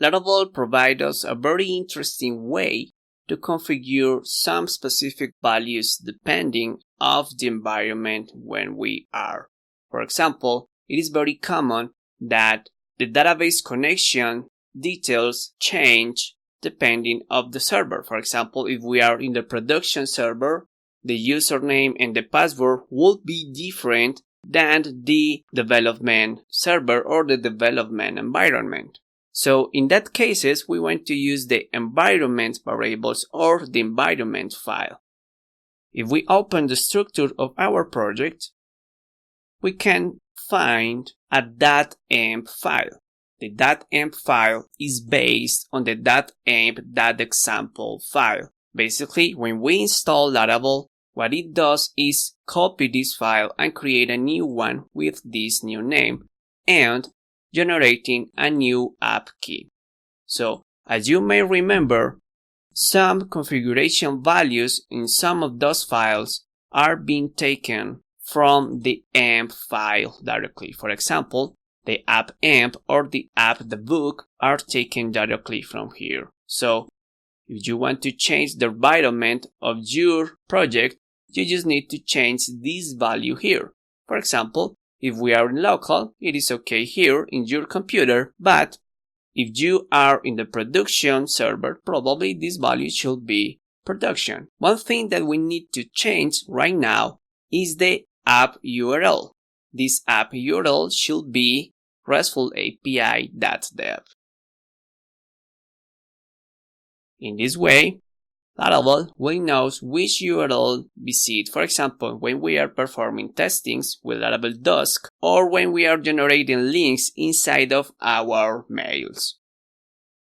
Laravel provides us a very interesting way to configure some specific values depending of the environment when we are. For example, it is very common that the database connection details change depending of the server. For example, if we are in the production server, the username and the password will be different than the development server or the development environment. So in that cases, we want to use the environment variables or the environment file. If we open the structure of our project, we can find a .env file. The .env file is based on the .env.example file. Basically, when we install Laravel, what it does is copy this file and create a new one with this new name and generating a new app key. So, as you may remember, some configuration values in some of those files are being taken from the env file directly. For example, the app env or the app debug are taken directly from here. So, if you want to change the environment of your project, you just need to change this value here. For example, if we are in local, it is okay here in your computer, but if you are in the production server, probably this value should be production. One thing that we need to change right now is the app URL. This app URL should be RESTful API.dev. In this way, Laravel will know which URL visit. For example, when we are performing testings with Laravel Dusk or when we are generating links inside of our mails.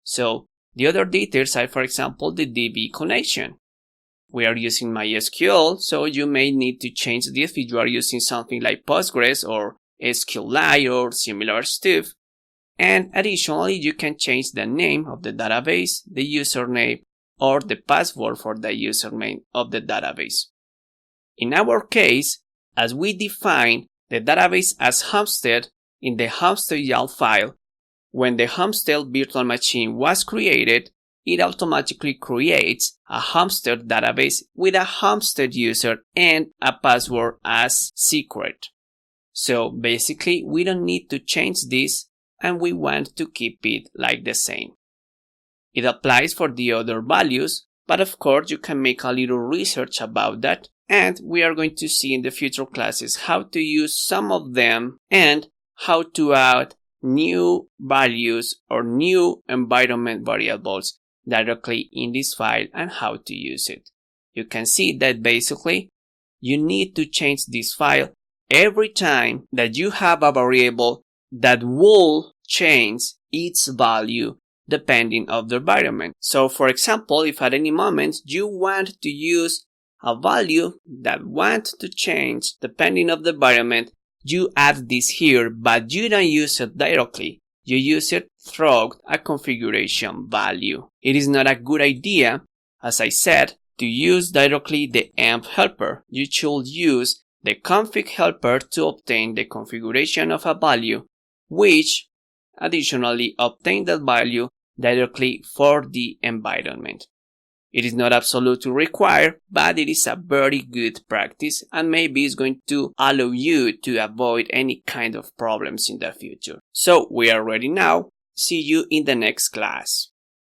So the other details are, for example, the DB connection. We are using MySQL, so you may need to change this if you are using something like Postgres or SQLite or similar stuff. And additionally, you can change the name of the database, the username, or the password for the username of the database. In our case, as we define the database as Homestead in the Homestead YAML file, when the Homestead virtual machine was created, it automatically creates a Homestead database with a Homestead user and a password as secret. So basically, we don't need to change this and we want to keep it like the same. It applies for the other values, but of course you can make a little research about that, and we are going to see in the future classes how to use some of them and how to add new values or new environment variables directly in this file and how to use it. You can see that basically you need to change this file every time that you have a variable that will change its value depending on the environment. So for example, if at any moment you want to use a value that wants to change depending on the environment, you add this here, but you don't use it directly. You use it through a configuration value. It is not a good idea, as I said, to use directly the env helper. You should use the config helper to obtain the configuration of a value, which additionally obtain that value directly for the environment. It is not absolutely required, but it is a very good practice and maybe is going to allow you to avoid any kind of problems in the future. So we are ready now. See you in the next class.